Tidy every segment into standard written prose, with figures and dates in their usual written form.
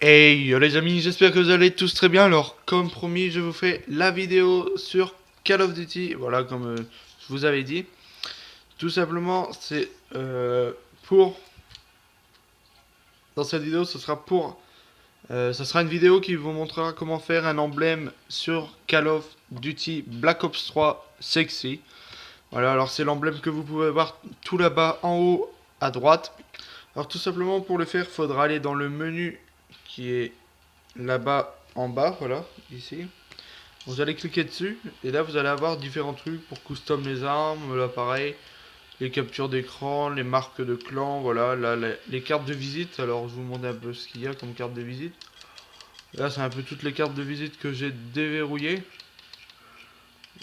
Hey yo les amis, j'espère que vous allez tous très bien. Alors comme promis, je vous fais la vidéo sur Call of Duty. Voilà, comme je vous avais dit. Tout simplement, c'est pour... Dans cette vidéo, ce sera une vidéo qui vous montrera comment faire un emblème sur Call of Duty Black Ops 3 Sexy. Voilà, alors c'est l'emblème que vous pouvez voir tout là-bas en haut à droite. Alors tout simplement, pour le faire, il faudra aller dans le menu qui est là-bas en bas, voilà, ici. Vous allez cliquer dessus et là vous allez avoir différents trucs pour custom les armes, l'appareil, les captures d'écran, les marques de clan, voilà, là les cartes de visite. Alors je vous montre un peu ce qu'il y a comme carte de visite. Là c'est un peu toutes les cartes de visite que j'ai déverrouillées.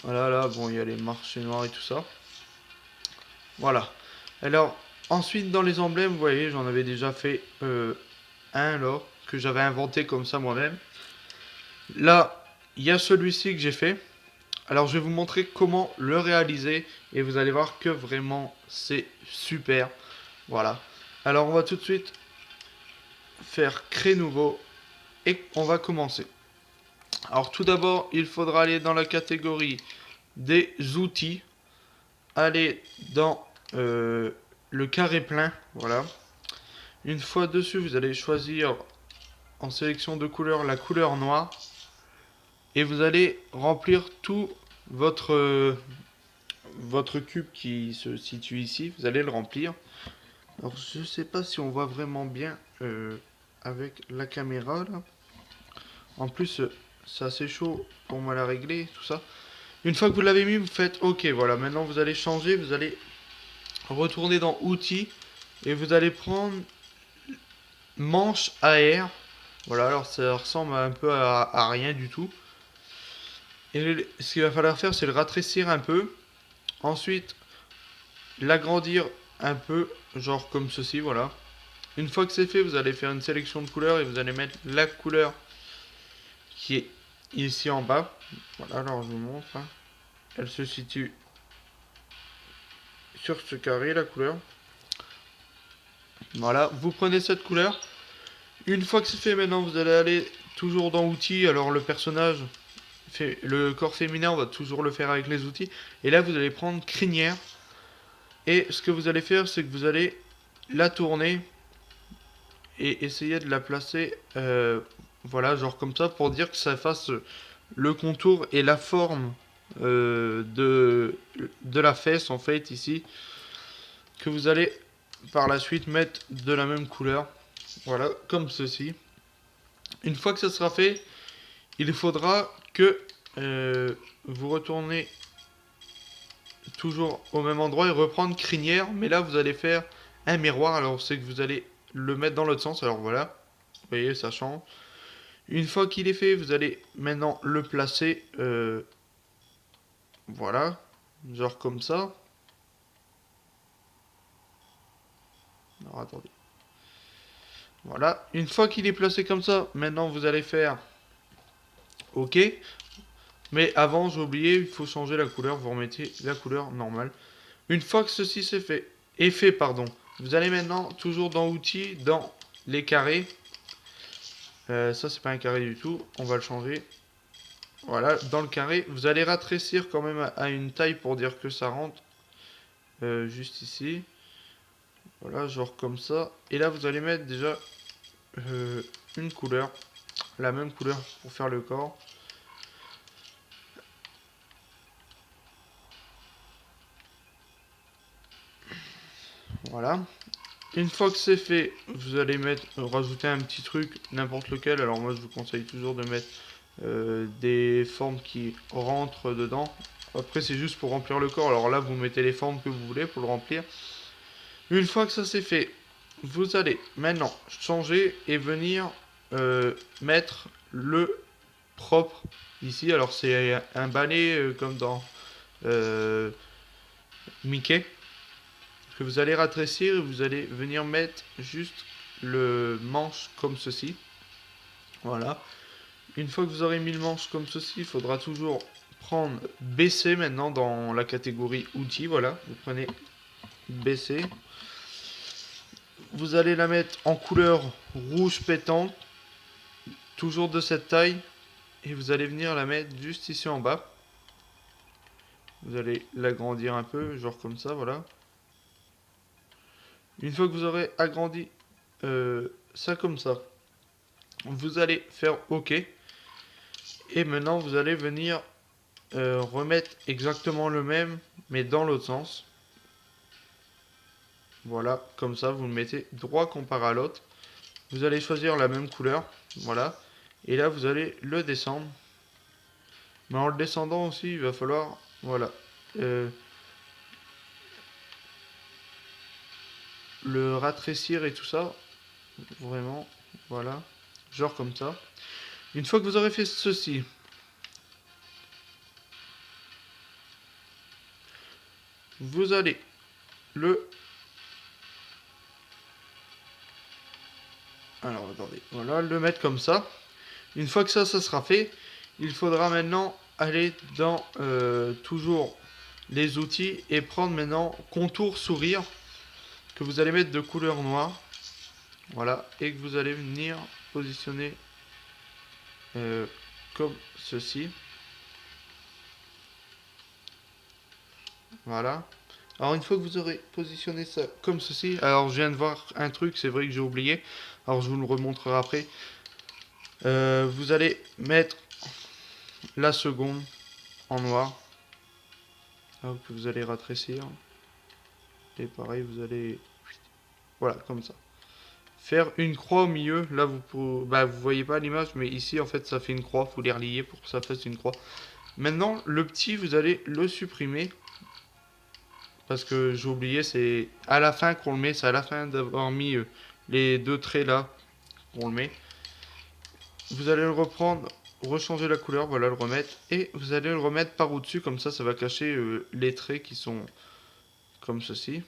Voilà, là bon, il y a les marchés noirs et tout ça. Voilà. Alors ensuite dans les emblèmes, vous voyez, j'en avais déjà fait un là que j'avais inventé comme ça moi-même. Là, il y a celui-ci que j'ai fait. Alors je vais vous montrer comment le réaliser et vous allez voir que vraiment c'est super. Voilà. Alors on va tout de suite faire créer nouveau et on va commencer. Alors tout d'abord il faudra aller dans la catégorie des outils. Aller dans le carré plein. Voilà. Une fois dessus vous allez choisir en sélection de couleur la couleur noire. Et vous allez remplir tout votre cube qui se situe ici, vous allez le remplir. Alors je sais pas si on voit vraiment bien avec la caméra là. En plus c'est assez chaud pour moi la régler, tout ça. Une fois que vous l'avez mis, vous faites OK, voilà, maintenant vous allez changer, vous allez retourner dans outils et vous allez prendre manche AR. Voilà, alors ça ressemble un peu à rien du tout. Et ce qu'il va falloir faire, c'est le rétrécir un peu. Ensuite, l'agrandir un peu, genre comme ceci, voilà. Une fois que c'est fait, vous allez faire une sélection de couleurs et vous allez mettre la couleur qui est ici en bas. Voilà, alors je vous montre. Hein. Elle se situe sur ce carré, la couleur. Voilà, vous prenez cette couleur. Une fois que c'est fait, maintenant, vous allez aller toujours dans outils. Alors le personnage, le corps féminin, on va toujours le faire avec les outils. Et là, vous allez prendre crinière. Et ce que vous allez faire, c'est que vous allez la tourner et essayer de la placer, voilà, genre comme ça, pour dire que ça fasse le contour et la forme de la fesse, en fait, ici, que vous allez par la suite mettre de la même couleur, voilà, comme ceci. Une fois que ça sera fait, il faudra que vous retournez toujours au même endroit et reprendre crinière, mais là vous allez faire un miroir, alors c'est que vous allez le mettre dans l'autre sens, alors voilà, vous voyez ça change. Une fois qu'il est fait, vous allez maintenant le placer, voilà, genre comme ça. Alors attendez, voilà, une fois qu'il est placé comme ça, maintenant vous allez faire OK, mais avant j'ai oublié, il faut changer la couleur, vous remettez la couleur normale. Une fois que ceci c'est fait, pardon, vous allez maintenant toujours dans outils, dans les carrés. Ça c'est pas un carré du tout, on va le changer. Voilà, dans le carré, vous allez rétrécir quand même à une taille pour dire que ça rentre. Juste ici. Voilà, genre comme ça. Et là vous allez mettre déjà une couleur, la même couleur pour faire le corps. Voilà. Une fois que c'est fait, vous allez rajouter un petit truc, n'importe lequel. Alors moi je vous conseille toujours de mettre des formes qui rentrent dedans. Après c'est juste pour remplir le corps. Alors là vous mettez les formes que vous voulez pour le remplir. Une fois que ça c'est fait, vous allez maintenant changer et venir mettre le propre ici. Alors c'est un balai comme dans euh, Mickey. Que vous allez rétrécir et vous allez venir mettre juste le manche comme ceci. Voilà. Une fois que vous aurez mis le manche comme ceci, il faudra toujours prendre BC maintenant dans la catégorie outils. Voilà, vous prenez BC. Vous allez la mettre en couleur rouge pétant. toujours de cette taille. Et vous allez venir la mettre juste ici en bas. Vous allez l'agrandir un peu, genre comme ça, voilà. Une fois que vous aurez agrandi ça comme ça, vous allez faire OK. Et maintenant, vous allez venir remettre exactement le même, mais dans l'autre sens. Voilà, comme ça, vous le mettez droit comparé à l'autre. Vous allez choisir la même couleur, voilà. Et là, vous allez le descendre. Mais en le descendant aussi, il va falloir, voilà, le rafraîchir et tout ça. Vraiment, voilà. Genre comme ça. Une fois que vous aurez fait ceci, vous allez le... Alors, attendez. Voilà, le mettre comme ça. Une fois que ça sera fait, il faudra maintenant aller dans toujours les outils et prendre maintenant contour sourire que vous allez mettre de couleur noire. Voilà, et que vous allez venir positionner comme ceci. Voilà. Alors une fois que vous aurez positionné ça comme ceci, alors je viens de voir un truc, c'est vrai que j'ai oublié, alors je vous le remontrerai après. Vous allez mettre la seconde en noir. Hop, vous allez rafraîchir. Et pareil, vous allez... Voilà, comme ça. Faire une croix au milieu. Là, vous voyez pas l'image, mais ici, en fait, ça fait une croix. Faut les relier pour que ça fasse une croix. Maintenant, le petit, vous allez le supprimer. Parce que j'ai oublié, c'est à la fin qu'on le met. C'est à la fin d'avoir mis les deux traits là qu'on le met. Vous allez le reprendre, rechanger la couleur, voilà, le remettre. Et vous allez le remettre par au-dessus, comme ça va cacher les traits qui sont comme ceci.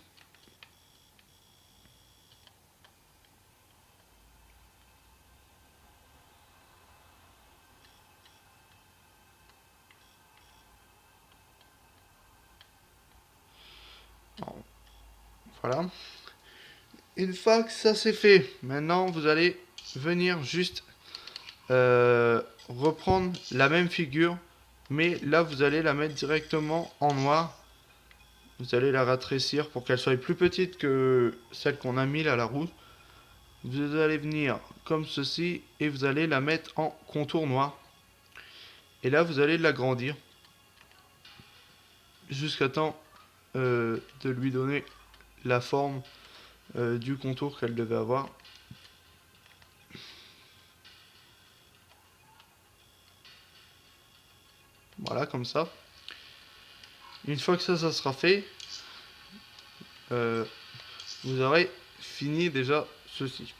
Voilà. Une fois que ça c'est fait, maintenant vous allez venir juste reprendre la même figure, mais là vous allez la mettre directement en noir. Vous allez la rafraîchir pour qu'elle soit plus petite que celle qu'on a mis à la roue. Vous allez venir comme ceci et vous allez la mettre en contour noir. Et là vous allez l'agrandir jusqu'à temps de lui donner la forme du contour qu'elle devait avoir. Voilà, comme ça. Une fois que ça sera fait, vous aurez fini déjà ceci.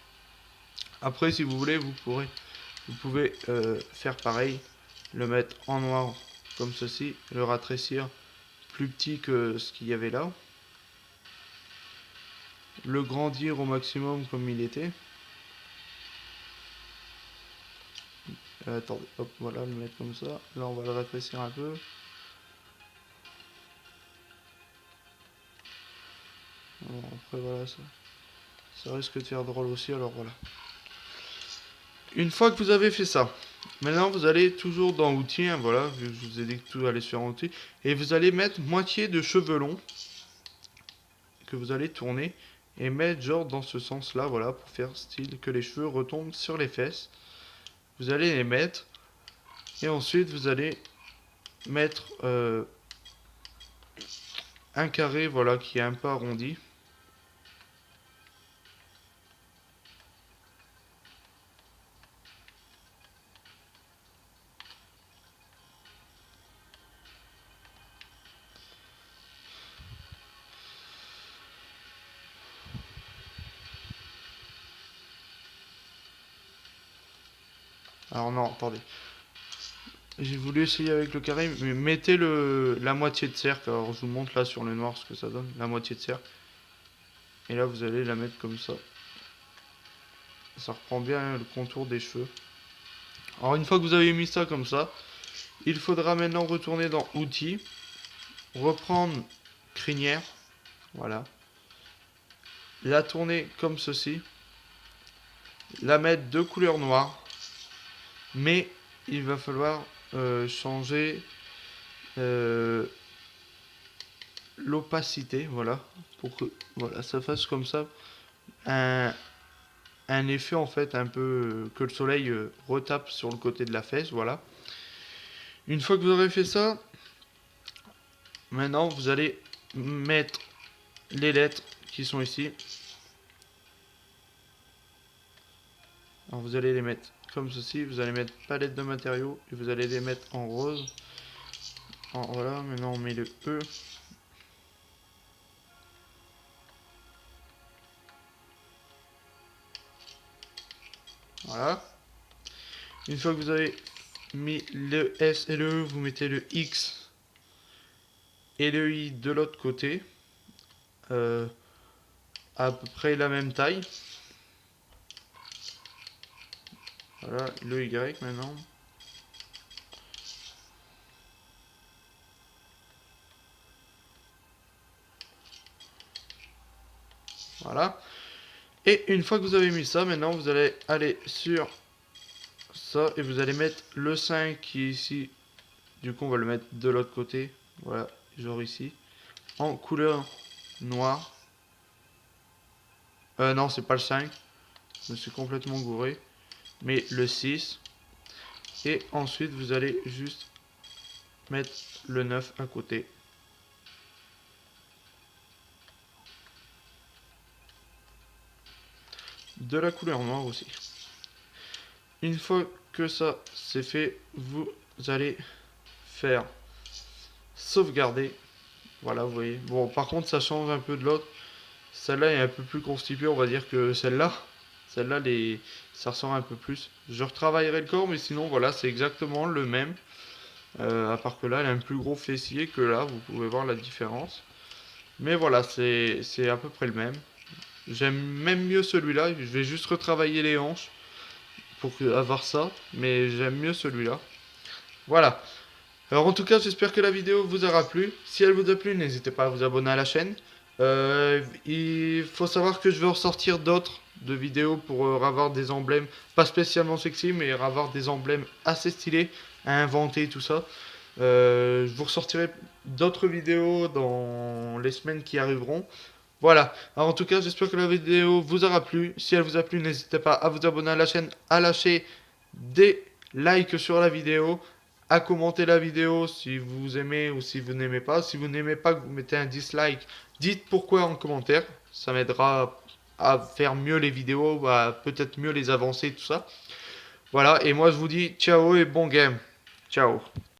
Après, si vous voulez, vous pouvez faire pareil, le mettre en noir comme ceci, le rafraîchir plus petit que ce qu'il y avait là, le grandir au maximum comme il était. Attendez, hop, voilà, le mettre comme ça. Là, on va le rétrécir un peu. Bon, après, voilà, ça risque de faire drôle aussi, alors voilà. Une fois que vous avez fait ça, maintenant vous allez toujours dans outils, hein, voilà, je vous ai dit que tout allait se faire en outils, et vous allez mettre moitié de cheveux longs que vous allez tourner et mettre genre dans ce sens là, voilà, pour faire style que les cheveux retombent sur les fesses. Vous allez les mettre et ensuite vous allez mettre un carré, voilà, qui est un peu arrondi. Alors non, attendez. J'ai voulu essayer avec le carré, mais mettez la moitié de cercle. Alors je vous montre là sur le noir ce que ça donne, la moitié de cercle. Et là vous allez la mettre comme ça. Ça reprend bien le contour des cheveux. Alors une fois que vous avez mis ça comme ça, il faudra maintenant retourner dans outils, reprendre crinière, voilà, la tourner comme ceci, la mettre de couleur noire mais il va falloir changer l'opacité, voilà, pour que voilà, ça fasse comme ça un, un effet en fait un peu que le soleil retape sur le côté de la fesse, voilà. Une fois que vous aurez fait ça, maintenant vous allez mettre les lettres qui sont ici. Alors vous allez les mettre comme ceci, vous allez mettre palette de matériaux et vous allez les mettre en rose. Voilà, maintenant on met le E. Voilà. Une fois que vous avez mis le S et le E, vous mettez le X et le I de l'autre côté. À peu près la même taille. Voilà, le Y maintenant. Voilà. Et une fois que vous avez mis ça, maintenant vous allez aller sur ça et vous allez mettre le 5 qui est ici. Du coup, on va le mettre de l'autre côté. Voilà, genre ici. En couleur noire. Non, c'est pas le 5. Je me suis complètement gouré. Mais le 6. Et ensuite, vous allez juste mettre le 9 à côté. De la couleur noire aussi. Une fois que ça c'est fait, vous allez faire sauvegarder. Voilà, vous voyez. Bon, par contre, ça change un peu de l'autre. Celle-là est un peu plus constipée, on va dire, que celle-là. Celle-là, ça ressort un peu plus. Je retravaillerai le corps, mais sinon, voilà, c'est exactement le même. À part que là, elle a un plus gros fessier que là, vous pouvez voir la différence. Mais voilà, c'est à peu près le même. J'aime même mieux celui-là. Je vais juste retravailler les hanches pour avoir ça. Mais j'aime mieux celui-là. Voilà. Alors en tout cas, j'espère que la vidéo vous aura plu. Si elle vous a plu, n'hésitez pas à vous abonner à la chaîne. Il faut savoir que je vais ressortir d'autres de vidéos pour avoir des emblèmes, pas spécialement sexy, mais avoir des emblèmes assez stylés à inventer, tout ça. Je vous ressortirai d'autres vidéos dans les semaines qui arriveront. Voilà. Alors en tout cas, j'espère que la vidéo vous aura plu. Si elle vous a plu, n'hésitez pas à vous abonner à la chaîne, à lâcher des likes sur la vidéo, à commenter la vidéo si vous aimez ou si vous n'aimez pas. Si vous n'aimez pas, que vous mettez un dislike, dites pourquoi en commentaire. Ça m'aidera à faire mieux les vidéos, à peut-être mieux les avancer, tout ça. Voilà, et moi je vous dis ciao et bon game. Ciao.